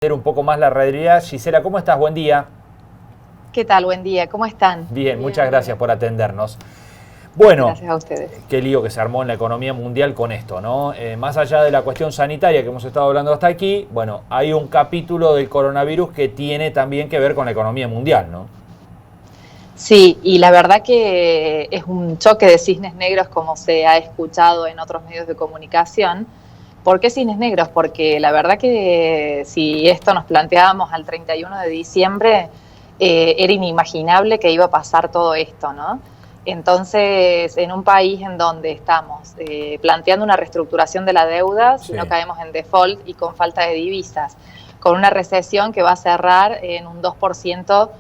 Un poco más la realidad. Gisela, ¿cómo estás? Buen día. ¿Qué tal? Buen día. ¿Cómo están? Bien, muchas gracias por atendernos. Bueno, gracias a ustedes. Qué lío que se armó en la economía mundial con esto, ¿no? Más allá de la cuestión sanitaria que hemos estado hablando hasta aquí, bueno, hay un capítulo del coronavirus que tiene también que ver con la economía mundial, ¿no? Sí, y la verdad que es un choque de cisnes negros como se ha escuchado en otros medios de comunicación. ¿Por qué cisnes negros? Porque la verdad que si esto nos planteábamos al 31 de diciembre, era inimaginable que iba a pasar todo esto, ¿no? Entonces, en un país en donde estamos planteando una reestructuración de la deuda, si no caemos en default y con falta de divisas, con una recesión que va a cerrar en un 2%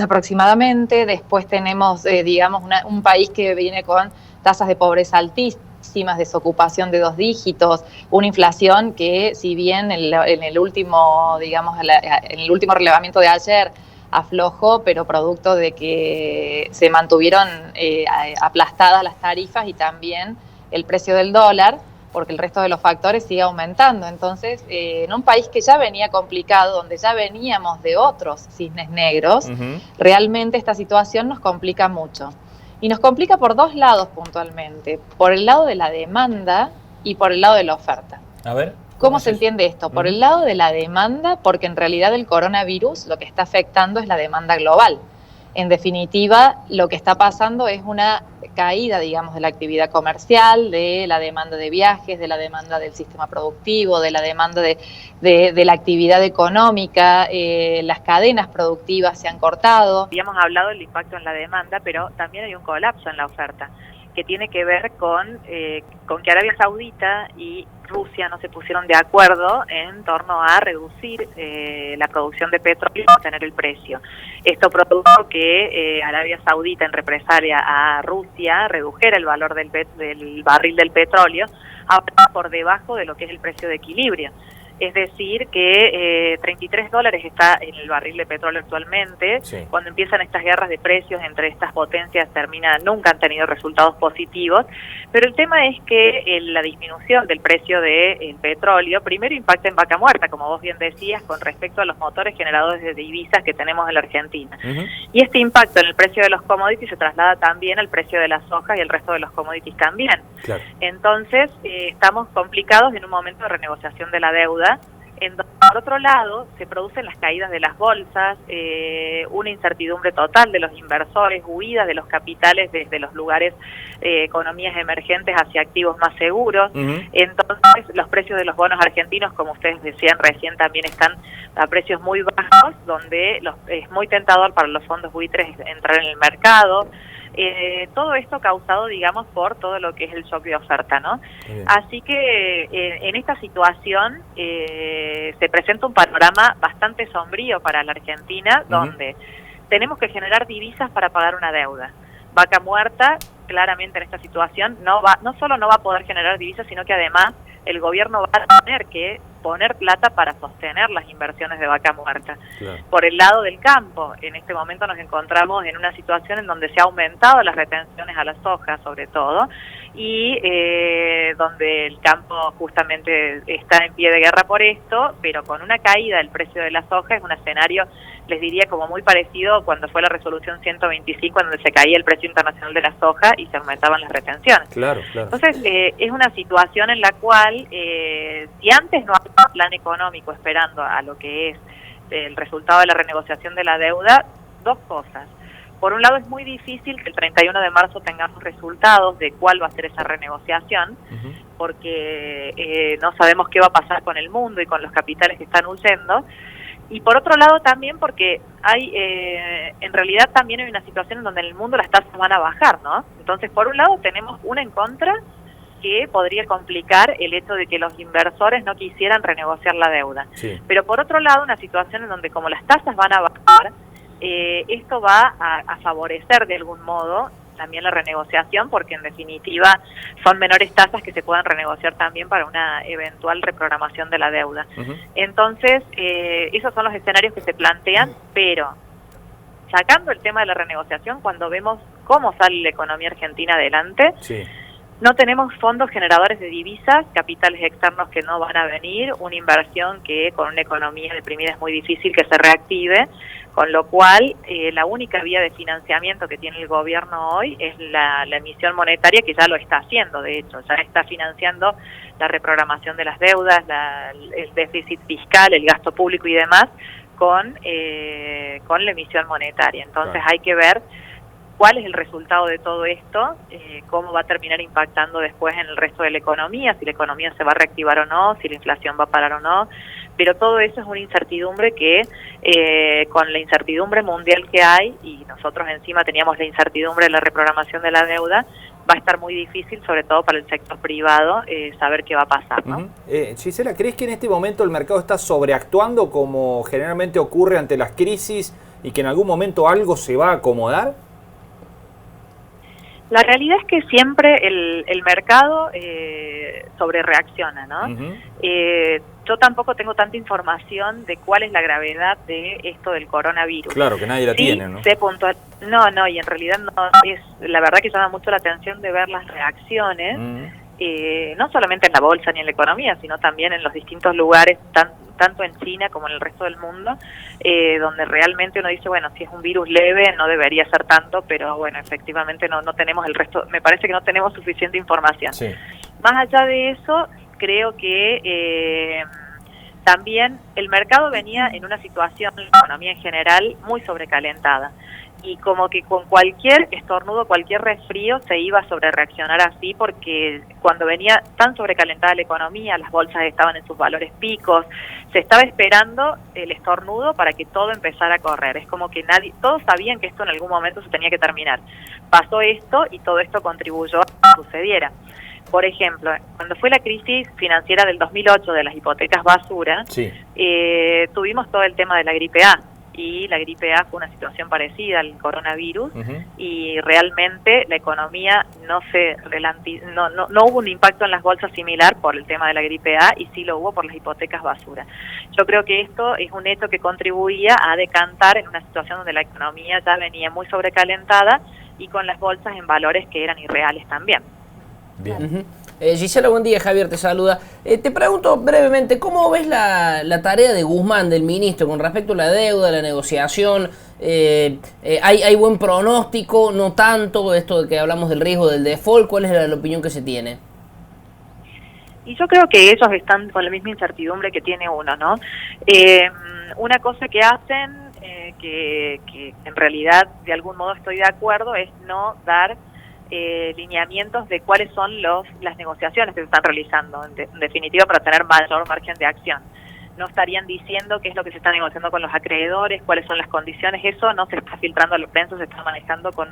aproximadamente, después tenemos, digamos, un país que viene con tasas de pobreza altísimas, desocupación de 2 dígitos, una inflación que, si bien en el último, digamos, en el último relevamiento de ayer aflojó, pero producto de que se mantuvieron aplastadas las tarifas y también el precio del dólar, porque el resto de los factores sigue aumentando. Entonces, en un país que ya venía complicado, donde ya veníamos de otros cisnes negros, realmente esta situación nos complica mucho. Y nos complica por 2 lados puntualmente, por el lado de la demanda y por el lado de la oferta. A ver. ¿Cómo se entiende esto? Por el lado de la demanda, porque en realidad el coronavirus lo que está afectando es la demanda global. En definitiva, lo que está pasando es una caída, digamos, de la actividad comercial, de la demanda de viajes, de la demanda del sistema productivo, de la demanda de la actividad económica, las cadenas productivas se han cortado. Habíamos hablado del impacto en la demanda, pero también hay un colapso en la oferta, que tiene que ver con que Arabia Saudita y Rusia no se pusieron de acuerdo en torno a reducir la producción de petróleo y mantener el precio. Esto produjo que Arabia Saudita, en represalia a Rusia, redujera el valor del barril del petróleo ahora por debajo de lo que es el precio de equilibrio. Es decir, que $33 está en el barril de petróleo actualmente. Sí. Cuando empiezan estas guerras de precios entre estas potencias nunca han tenido resultados positivos. Pero el tema es que la disminución del precio del petróleo primero impacta en vaca muerta, como vos bien decías, con respecto a los motores generadores de divisas que tenemos en la Argentina. Y este impacto en el precio de los commodities se traslada también al precio de las soja y el resto de los commodities también. Claro. Entonces, estamos complicados en un momento de renegociación de la deuda. Por otro lado, se producen las caídas de las bolsas, una incertidumbre total de los inversores, huidas de los capitales desde los lugares economías emergentes hacia activos más seguros. Entonces, los precios de los bonos argentinos, como ustedes decían recién, también están a precios muy bajos, donde es muy tentador para los fondos buitres entrar en el mercado. Todo esto causado, digamos, por todo lo que es el shock de oferta, ¿no? Así que en esta situación se presenta un panorama bastante sombrío para la Argentina, donde tenemos que generar divisas para pagar una deuda. Vaca muerta, claramente en esta situación, no solo no va a poder generar divisas, sino que además el gobierno va a tener que poner plata para sostener las inversiones de vaca muerta. Claro. Por el lado del campo, en este momento nos encontramos en una situación en donde se ha aumentado las retenciones a la soja, sobre todo, y donde el campo justamente está en pie de guerra por esto, pero con una caída del precio de la soja es un escenario, les diría, como muy parecido cuando fue la resolución 125, donde se caía el precio internacional de la soja y se aumentaban las retenciones. Claro, claro. Entonces, es una situación en la cual, si antes no había un plan económico esperando a lo que es el resultado de la renegociación de la deuda, 2 cosas. Por un lado, es muy difícil que el 31 de marzo tengamos resultados de cuál va a ser esa renegociación, porque no sabemos qué va a pasar con el mundo y con los capitales que están huyendo. Y por otro lado también porque hay, en realidad también hay una situación en donde en el mundo las tasas van a bajar, ¿no? Entonces, por un lado tenemos una en contra que podría complicar el hecho de que los inversores no quisieran renegociar la deuda. Sí. Pero por otro lado, una situación en donde como las tasas van a bajar, esto va a favorecer de algún modo también la renegociación, porque en definitiva son menores tasas que se puedan renegociar también para una eventual reprogramación de la deuda. Entonces, esos son los escenarios que se plantean, pero sacando el tema de la renegociación, cuando vemos cómo sale la economía argentina adelante, No tenemos fondos generadores de divisas, capitales externos que no van a venir, una inversión que con una economía deprimida es muy difícil que se reactive, con lo cual la única vía de financiamiento que tiene el gobierno hoy es la emisión monetaria, que ya lo está haciendo, de hecho, ya está financiando la reprogramación de las deudas, el déficit fiscal, el gasto público y demás, con la emisión monetaria. Entonces hay que ver cuál es el resultado de todo esto, cómo va a terminar impactando después en el resto de la economía, si la economía se va a reactivar o no, si la inflación va a parar o no, pero todo eso es una incertidumbre que con la incertidumbre mundial que hay, y nosotros encima teníamos la incertidumbre de la reprogramación de la deuda, va a estar muy difícil, sobre todo para el sector privado, saber qué va a pasar, ¿no? Gisela, ¿crees que en este momento el mercado está sobreactuando como generalmente ocurre ante las crisis y que en algún momento algo se va a acomodar? La realidad es que siempre el mercado sobrereacciona, ¿no? Yo tampoco tengo tanta información de cuál es la gravedad de esto del coronavirus. Claro, que nadie la tiene, ¿no? Sé puntual. No, y en realidad no es. La verdad que llama mucho la atención de ver las reacciones, no solamente en la bolsa ni en la economía, sino también en los distintos lugares, tanto en China como en el resto del mundo, donde realmente uno dice, bueno, si es un virus leve no debería ser tanto, pero bueno, efectivamente no tenemos el resto, me parece que no tenemos suficiente información. Sí. Más allá de eso, creo que también el mercado venía en una situación, la economía en general, muy sobrecalentada. Y como que con cualquier estornudo, cualquier resfrío se iba a sobrereaccionar así, porque cuando venía tan sobrecalentada la economía, las bolsas estaban en sus valores picos, se estaba esperando el estornudo para que todo empezara a correr. Es como que todos sabían que esto en algún momento se tenía que terminar. Pasó esto y todo esto contribuyó a que sucediera. Por ejemplo, cuando fue la crisis financiera del 2008 de las hipotecas basura, tuvimos todo el tema de la gripe A. Y la gripe A fue una situación parecida al coronavirus, y realmente la economía no hubo un impacto en las bolsas similar por el tema de la gripe A, y sí lo hubo por las hipotecas basura. Yo creo que esto es un hecho que contribuía a decantar en una situación donde la economía ya venía muy sobrecalentada y con las bolsas en valores que eran irreales también. Bien. Gisela, buen día, Javier te saluda. Te pregunto brevemente, ¿cómo ves la tarea de Guzmán, del ministro, con respecto a la deuda, la negociación? ¿Hay buen pronóstico? ¿No tanto? Esto de que hablamos del riesgo del default, ¿cuál es la opinión que se tiene? Y yo creo que ellos están con la misma incertidumbre que tiene uno, ¿no? Una cosa que hacen, que en realidad de algún modo estoy de acuerdo, es no dar lineamientos de cuáles son las negociaciones que se están realizando, en definitiva para tener mayor margen de acción. No estarían diciendo qué es lo que se está negociando con los acreedores, cuáles son las condiciones, eso no se está filtrando a la prensa, se está manejando con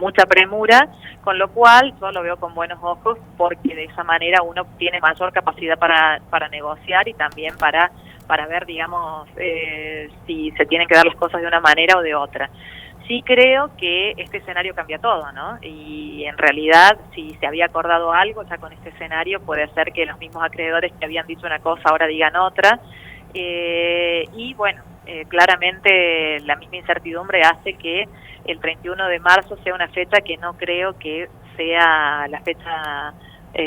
mucha premura, con lo cual yo lo veo con buenos ojos, porque de esa manera uno tiene mayor capacidad para negociar y también para ver, digamos, si se tienen que dar las cosas de una manera o de otra. Sí creo que este escenario cambia todo, ¿no? Y en realidad, si se había acordado algo ya con este escenario, puede ser que los mismos acreedores que habían dicho una cosa ahora digan otra. Y bueno, claramente la misma incertidumbre hace que el 31 de marzo sea una fecha que no creo que sea la fecha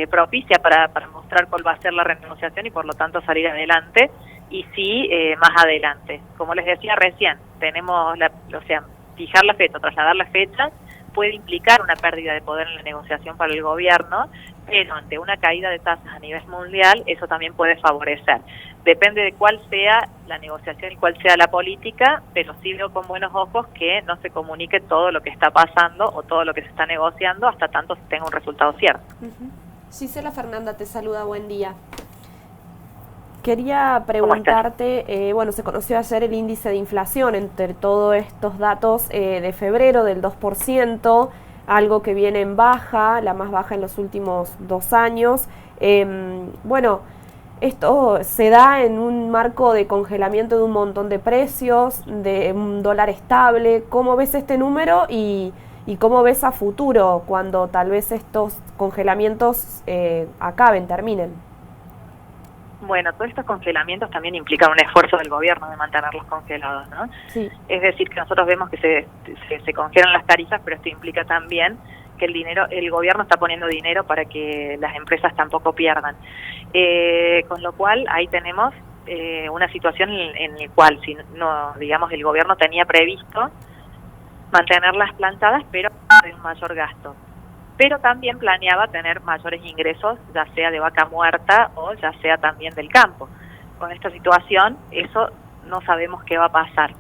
propicia para mostrar cuál va a ser la renegociación y por lo tanto salir adelante. Y sí, más adelante. Como les decía recién, tenemos fijar la fecha, trasladar la fecha, puede implicar una pérdida de poder en la negociación para el gobierno, pero ante una caída de tasas a nivel mundial, eso también puede favorecer. Depende de cuál sea la negociación y cuál sea la política, pero sí veo con buenos ojos que no se comunique todo lo que está pasando o todo lo que se está negociando hasta tanto se tenga un resultado cierto. Gisela Fernanda te saluda, buen día. Quería preguntarte, bueno, se conoció ayer el índice de inflación entre todos estos datos de febrero del 2%, algo que viene en baja, la más baja en los últimos 2 años. Bueno, esto se da en un marco de congelamiento de un montón de precios, de un dólar estable. ¿Cómo ves este número y cómo ves a futuro cuando tal vez estos congelamientos terminen? Bueno, todos estos congelamientos también implican un esfuerzo del gobierno de mantenerlos congelados, ¿no? Sí. Es decir, que nosotros vemos que se congelan las tarifas, pero esto implica también que que el gobierno está poniendo dinero para que las empresas tampoco pierdan. Con lo cual ahí tenemos una situación en la cual, si no, digamos, el gobierno tenía previsto mantenerlas plantadas, pero de un mayor gasto. Pero también planeaba tener mayores ingresos, ya sea de vaca muerta o ya sea también del campo. Con esta situación, eso no sabemos qué va a pasar.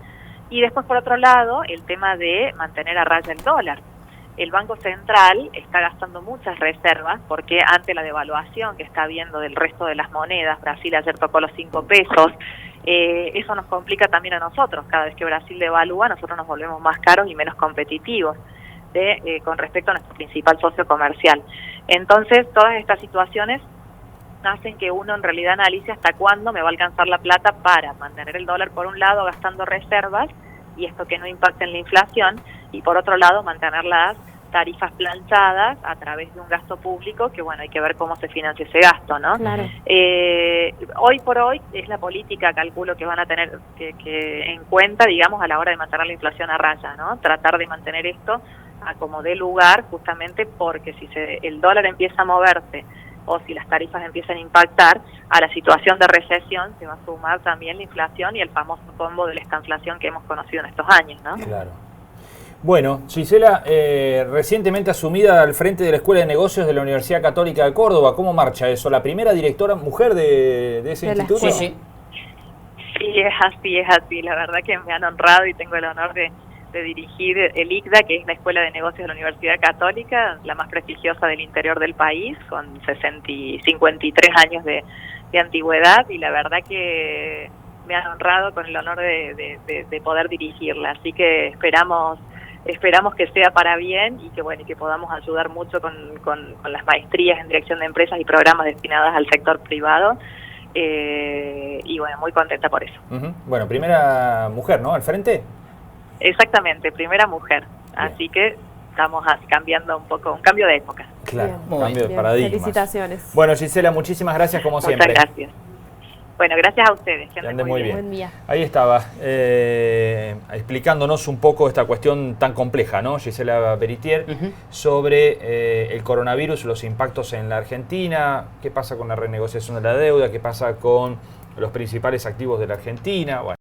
Y después, por otro lado, el tema de mantener a raya el dólar. El Banco Central está gastando muchas reservas porque ante la devaluación que está habiendo del resto de las monedas, Brasil ayer tocó los 5 pesos, eso nos complica también a nosotros. Cada vez que Brasil devalúa, nosotros nos volvemos más caros y menos competitivos con respecto a nuestro principal socio comercial. Entonces, todas estas situaciones hacen que uno en realidad analice hasta cuándo me va a alcanzar la plata para mantener el dólar por un lado gastando reservas y esto que no impacte en la inflación, y por otro lado mantener las tarifas planchadas a través de un gasto público que, bueno, hay que ver cómo se financia ese gasto, ¿no? Claro. Hoy por hoy es la política, calculo, que van a tener que en cuenta, digamos, a la hora de mantener la inflación a raya, ¿no? Tratar de mantener esto a como dé lugar, justamente porque si el dólar empieza a moverse o si las tarifas empiezan a impactar, a la situación de recesión se va a sumar también la inflación y el famoso combo de la estanflación que hemos conocido en estos años, ¿no? Claro. Bueno, Gisela, recientemente asumida al frente de la Escuela de Negocios de la Universidad Católica de Córdoba, ¿cómo marcha eso? ¿La primera directora mujer de ese instituto? Sí, sí. Sí, es así. La verdad que me han honrado y tengo el honor de dirigir el ICDA, que es la Escuela de Negocios de la Universidad Católica, la más prestigiosa del interior del país, con 53 años de antigüedad, y la verdad que me han honrado con el honor de poder dirigirla. Así que esperamos que sea para bien y que, bueno, y que podamos ayudar mucho con las maestrías en dirección de empresas y programas destinadas al sector privado. Y bueno, muy contenta por eso. Bueno, primera mujer, ¿no? ¿Al frente? Exactamente, primera mujer. Bien. Así que estamos cambiando un poco, un cambio de época. Claro, Bien. Cambio de paradigma. Felicitaciones. Bueno, Gisela, muchísimas gracias como siempre. Muchas gracias. Bueno, gracias a ustedes. Que anden muy bien. Buen día. Ahí estaba, explicándonos un poco esta cuestión tan compleja, ¿no? Gisela Beritier, sobre el coronavirus, los impactos en la Argentina, qué pasa con la renegociación de la deuda, qué pasa con los principales activos de la Argentina. Bueno.